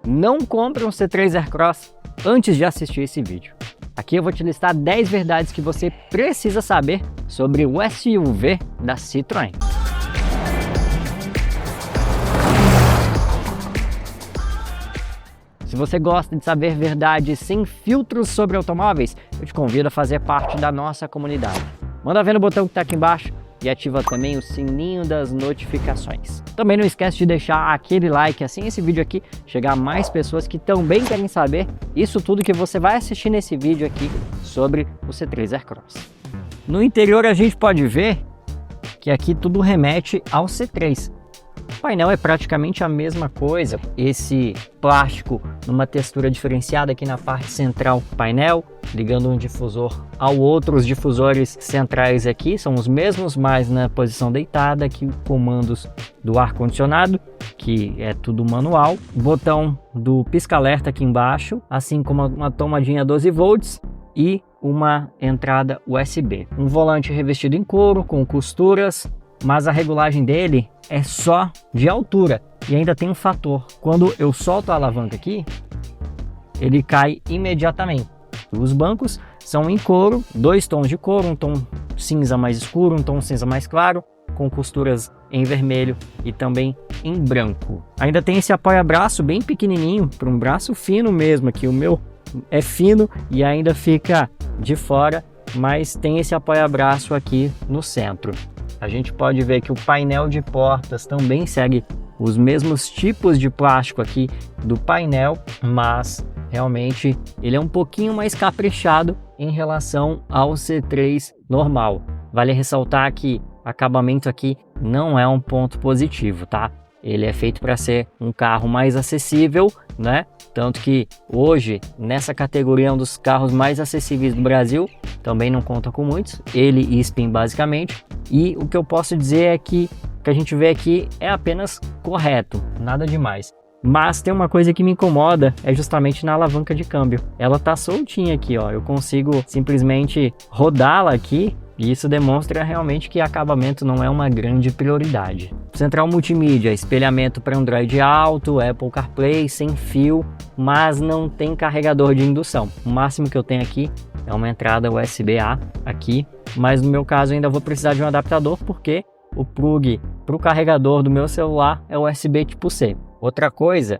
não compre um C3 Aircross antes de assistir esse vídeo. Aqui eu vou te listar 10 verdades que você precisa saber sobre o SUV da Citroën. Se você gosta de saber verdades sem filtros sobre automóveis, eu te convido a fazer parte da nossa comunidade. Manda ver no botão que está aqui embaixo e ativa também o sininho das notificações. Também não esquece de deixar aquele like, assim esse vídeo aqui chegar a mais pessoas que também querem saber isso tudo que você vai assistir nesse vídeo aqui sobre o C3 Aircross. No interior a gente pode ver que aqui tudo remete ao C3. O painel é praticamente a mesma coisa, esse plástico numa textura diferenciada aqui na parte central do painel, ligando um difusor ao outro. Os difusores centrais aqui são os mesmos, mas na posição deitada, aqui comandos do ar-condicionado, que é tudo manual, botão do pisca-alerta aqui embaixo, assim como uma tomadinha 12 volts e uma entrada USB. Um volante revestido em couro com costuras, mas a regulagem dele é só de altura e ainda tem um fator: quando eu solto a alavanca aqui, ele cai imediatamente. Os bancos são em couro, 2 tons de couro, um tom cinza mais escuro, um tom cinza mais claro, com costuras em vermelho e também em branco. Ainda tem esse apoia-braço bem pequenininho, para um braço fino mesmo, aqui o meu é fino e ainda fica de fora, mas tem esse apoia-braço aqui no centro. A gente pode ver que o painel de portas também segue os mesmos tipos de plástico aqui do painel, mas realmente ele é um pouquinho mais caprichado em relação ao C3 normal. Vale ressaltar que acabamento aqui não é um ponto positivo, tá? Ele é feito para ser um carro mais acessível, né? Tanto que hoje, nessa categoria, é um dos carros mais acessíveis do Brasil. Também não conta com muitos, ele e Spin basicamente. E o que eu posso dizer é que o que a gente vê aqui é apenas correto, nada demais. Mas tem uma coisa que me incomoda, é justamente na alavanca de câmbio. Ela tá soltinha aqui, ó. Eu consigo simplesmente rodá-la aqui. E isso demonstra realmente que acabamento não é uma grande prioridade. Central multimídia, espelhamento para Android Auto, Apple CarPlay, sem fio, mas não tem carregador de indução. O máximo que eu tenho aqui é uma entrada USB-A aqui, mas no meu caso ainda vou precisar de um adaptador porque o plug para o carregador do meu celular é USB tipo C. Outra coisa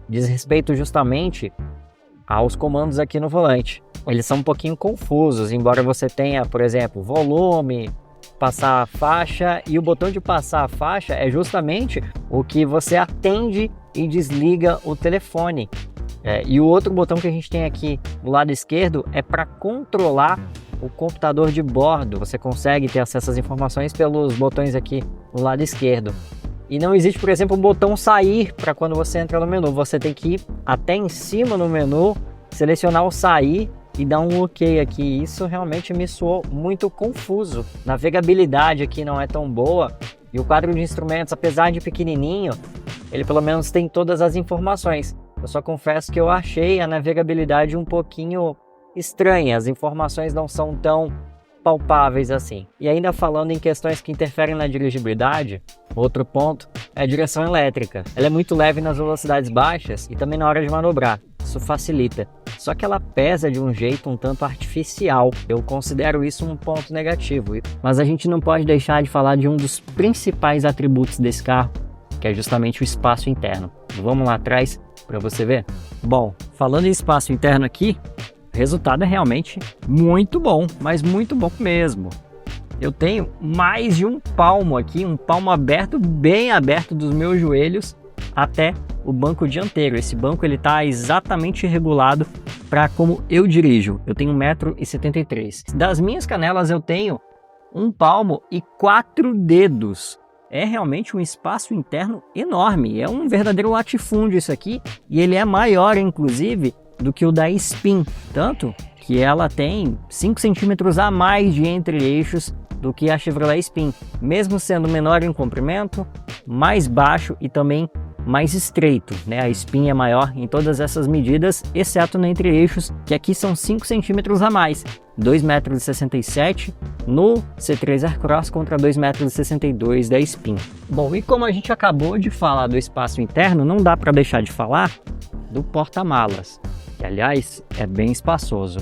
diz respeito justamente aos comandos aqui no volante. Eles são um pouquinho confusos, embora você tenha, por exemplo, volume, passar a faixa, e o botão de passar a faixa é justamente o que você atende e desliga o telefone. E o outro botão que a gente tem aqui do lado esquerdo é para controlar o computador de bordo. Você consegue ter acesso às informações pelos botões aqui do lado esquerdo. E não existe, por exemplo, um botão sair para quando você entra no menu. Você tem que ir até em cima no menu, selecionar o sair e dar um OK aqui. Isso realmente me soou muito confuso. Navegabilidade aqui não é tão boa. E o quadro de instrumentos, apesar de pequenininho, ele pelo menos tem todas as informações. Eu só confesso que eu achei a navegabilidade um pouquinho estranha. As informações não são tão palpáveis assim. E ainda falando em questões que interferem na dirigibilidade, outro ponto é a direção elétrica. Ela é muito leve nas velocidades baixas e também na hora de manobrar. Isso facilita. Só que ela pesa de um jeito um tanto artificial. Eu considero isso um ponto negativo. Mas a gente não pode deixar de falar de um dos principais atributos desse carro, que é justamente o espaço interno. Vamos lá atrás para você ver? Bom, falando em espaço interno aqui, o resultado é realmente muito bom, mas muito bom mesmo. Eu tenho mais de um palmo aqui, um palmo aberto, bem aberto dos meus joelhos até o banco dianteiro. Esse banco ele está exatamente regulado para como eu dirijo. Eu tenho 1,73 m. Das minhas canelas eu tenho um palmo e 4 dedos. É realmente um espaço interno enorme. É um verdadeiro latifúndio isso aqui. E ele é maior, inclusive, do que o da Spin. Tanto que ela tem 5 centímetros a mais de entre-eixos do que a Chevrolet Spin. Mesmo sendo menor em comprimento, mais baixo e também mais estreito, né? A Spin é maior em todas essas medidas, exceto no entre-eixos, que aqui são 5 centímetros a mais. 2,67 m no C3 Aircross contra 2,62 m da Spin. Bom, e como a gente acabou de falar do espaço interno, não dá para deixar de falar do porta-malas, que aliás é bem espaçoso.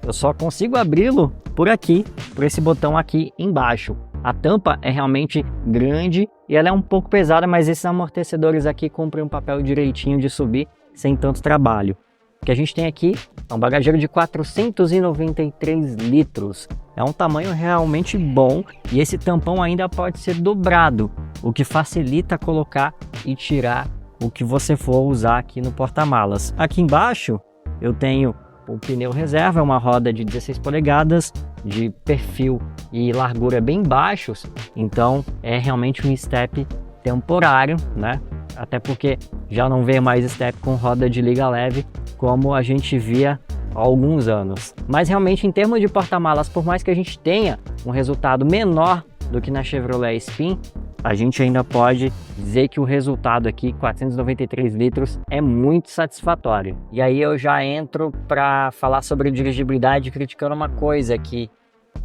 Eu só consigo abri-lo por aqui, por esse botão aqui embaixo. A tampa é realmente grande e ela é um pouco pesada, mas esses amortecedores aqui cumprem um papel direitinho de subir sem tanto trabalho. O que a gente tem aqui é um bagageiro de 493 litros. É um tamanho realmente bom e esse tampão ainda pode ser dobrado, o que facilita colocar e tirar o que você for usar aqui no porta-malas. Aqui embaixo eu tenho o pneu reserva, uma roda de 16 polegadas, de perfil e largura bem baixos, então é realmente um step temporário, né? Até porque já não vê mais step com roda de liga leve como a gente via há alguns anos. Mas realmente em termos de porta-malas, por mais que a gente tenha um resultado menor do que na Chevrolet Spin, a gente ainda pode dizer que o resultado aqui, 493 litros, é muito satisfatório. E aí eu já entro para falar sobre dirigibilidade, criticando uma coisa aqui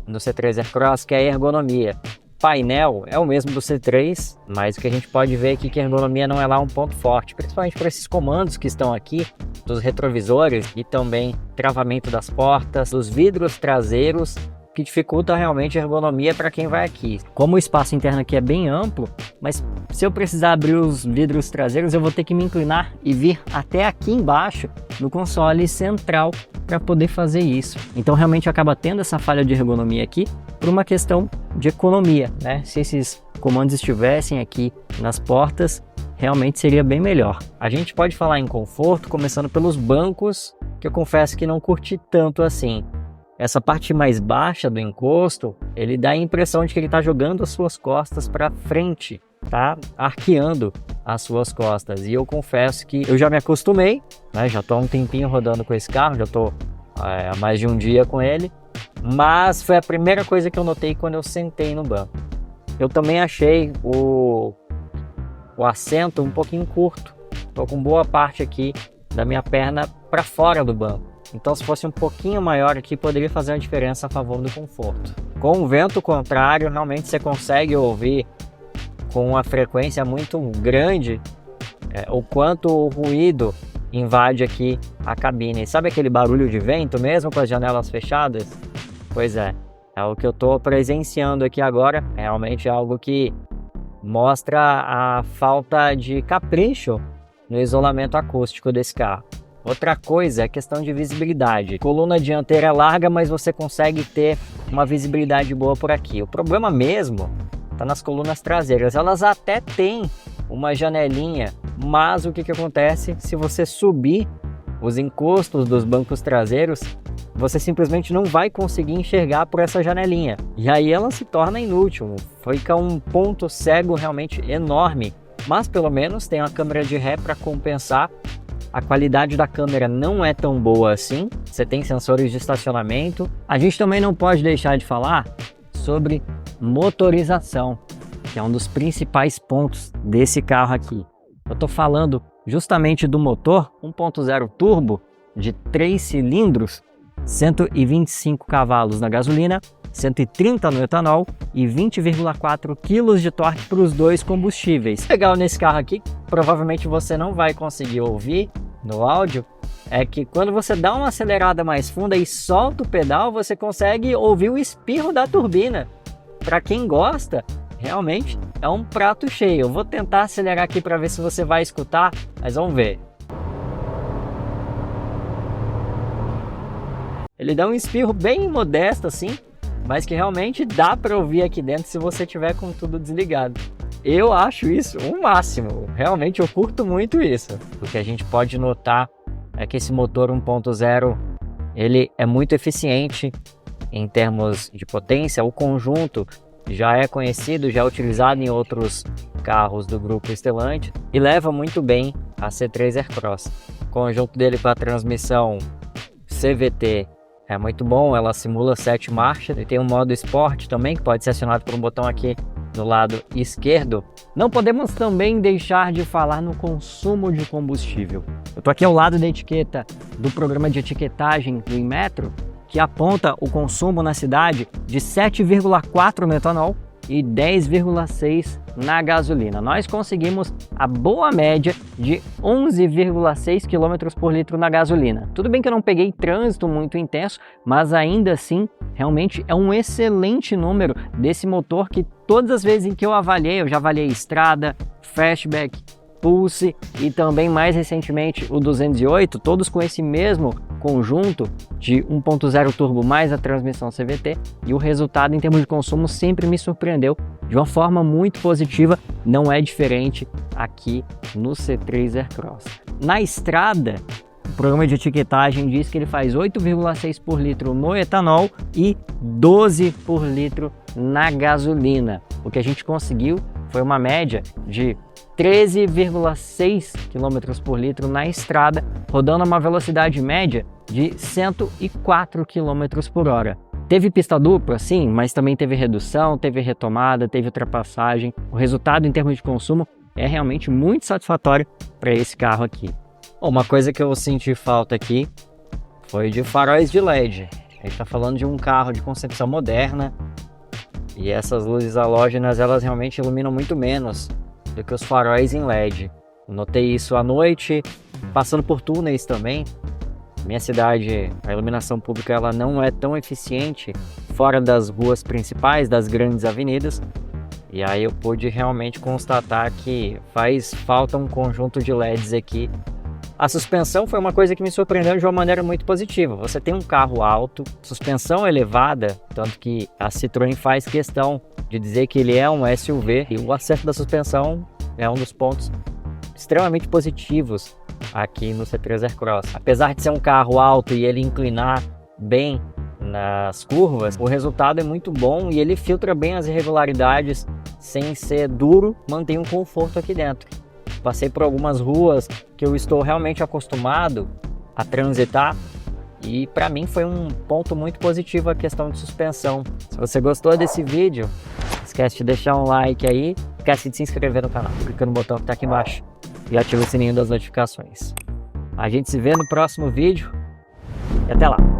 no C3 Aircross, que é a ergonomia. Painel é o mesmo do C3, mas o que a gente pode ver aqui é que a ergonomia não é lá um ponto forte, principalmente para esses comandos que estão aqui, dos retrovisores e também travamento das portas, dos vidros traseiros, que dificulta realmente a ergonomia para quem vai aqui. Como o espaço interno aqui é bem amplo, mas se eu precisar abrir os vidros traseiros, eu vou ter que me inclinar e vir até aqui embaixo no console central para poder fazer isso. Então realmente acaba tendo essa falha de ergonomia aqui por uma questão de economia, né? Se esses comandos estivessem aqui nas portas, realmente seria bem melhor. A gente pode falar em conforto, começando pelos bancos, que eu confesso que não curti tanto assim. Essa parte mais baixa do encosto, ele dá a impressão de que ele está jogando as suas costas para frente, tá arqueando as suas costas. E eu confesso que eu já me acostumei, né? Já estou há um tempinho rodando com esse carro, já estou há mais de um dia com ele, mas foi a primeira coisa que eu notei quando eu sentei no banco. Eu também achei o assento um pouquinho curto, estou com boa parte aqui da minha perna para fora do banco. Então se fosse um pouquinho maior aqui, poderia fazer uma diferença a favor do conforto. Com o vento contrário, realmente você consegue ouvir com uma frequência muito grande o quanto o ruído invade aqui a cabine. Sabe aquele barulho de vento mesmo com as janelas fechadas? Pois é o que eu estou presenciando aqui agora. É realmente algo que mostra a falta de capricho no isolamento acústico desse carro. Outra coisa é a questão de visibilidade. Coluna dianteira é larga, mas você consegue ter uma visibilidade boa por aqui. O problema mesmo está nas colunas traseiras. Elas até têm uma janelinha, mas o que acontece? Se você subir os encostos dos bancos traseiros, você simplesmente não vai conseguir enxergar por essa janelinha. E aí ela se torna inútil. Fica um ponto cego realmente enorme. Mas pelo menos tem uma câmera de ré para compensar. A qualidade da câmera não é tão boa assim, você tem sensores de estacionamento. A gente também não pode deixar de falar sobre motorização, que é um dos principais pontos desse carro aqui. Eu estou falando justamente do motor 1.0 turbo de 3 cilindros, 125 cavalos na gasolina, 130 no etanol e 20,4 kg de torque para os dois combustíveis. Legal nesse carro aqui, provavelmente você não vai conseguir ouvir no áudio, é que quando você dá uma acelerada mais funda e solta o pedal, você consegue ouvir o espirro da turbina. Para quem gosta, realmente é um prato cheio. Eu vou tentar acelerar aqui para ver se você vai escutar, mas vamos ver. Ele dá um espirro bem modesto assim, mas que realmente dá para ouvir aqui dentro se você tiver com tudo desligado. Eu acho isso o máximo, realmente eu curto muito isso. O que a gente pode notar é que esse motor 1.0 ele é muito eficiente em termos de potência. O conjunto já é conhecido, já é utilizado em outros carros do grupo Stellantis e leva muito bem a C3 Aircross. O conjunto dele com a transmissão CVT é muito bom, ela simula 7 marchas e tem um modo Sport também que pode ser acionado por um botão aqui no lado esquerdo. Não podemos também deixar de falar no consumo de combustível. Eu estou aqui ao lado da etiqueta do programa de etiquetagem do Inmetro, que aponta o consumo na cidade de 7,4 no etanol e 10,6 na gasolina. Nós conseguimos a boa média de 11,6 km por litro na gasolina. Tudo bem que eu não peguei trânsito muito intenso, mas ainda assim, realmente é um excelente número desse motor que todas as vezes em que eu já avaliei estrada, fastback, Pulse e também mais recentemente o 208, todos com esse mesmo conjunto de 1.0 turbo mais a transmissão CVT, e o resultado em termos de consumo sempre me surpreendeu de uma forma muito positiva. Não é diferente aqui no C3 Aircross. Na estrada, o programa de etiquetagem diz que ele faz 8,6 por litro no etanol e 12 por litro na gasolina. O que a gente conseguiu foi uma média de 13,6 km por litro na estrada, rodando a uma velocidade média de 104 km por hora. Teve pista dupla, sim, mas também teve redução, teve retomada, teve ultrapassagem. O resultado em termos de consumo é realmente muito satisfatório para esse carro aqui. Uma coisa que eu senti falta aqui foi de faróis de LED. A gente está falando de um carro de concepção moderna e essas luzes halógenas elas realmente iluminam muito menos do que os faróis em LED. Notei isso à noite, passando por túneis também. Minha cidade, a iluminação pública ela não é tão eficiente fora das ruas principais, das grandes avenidas. E aí eu pude realmente constatar que faz falta um conjunto de LEDs aqui. A suspensão foi uma coisa que me surpreendeu de uma maneira muito positiva. Você tem um carro alto, suspensão elevada, tanto que a Citroën faz questão de dizer que ele é um SUV, e o acerto da suspensão é um dos pontos extremamente positivos aqui no C3 Aircross. Apesar de ser um carro alto e ele inclinar bem nas curvas, o resultado é muito bom e ele filtra bem as irregularidades sem ser duro, mantém um conforto aqui dentro. Passei por algumas ruas que eu estou realmente acostumado a transitar e para mim foi um ponto muito positivo a questão de suspensão. Se você gostou desse vídeo, não esquece de deixar um like aí, esquece de se inscrever no canal, clica no botão que está aqui embaixo e ativa o sininho das notificações. A gente se vê no próximo vídeo e até lá!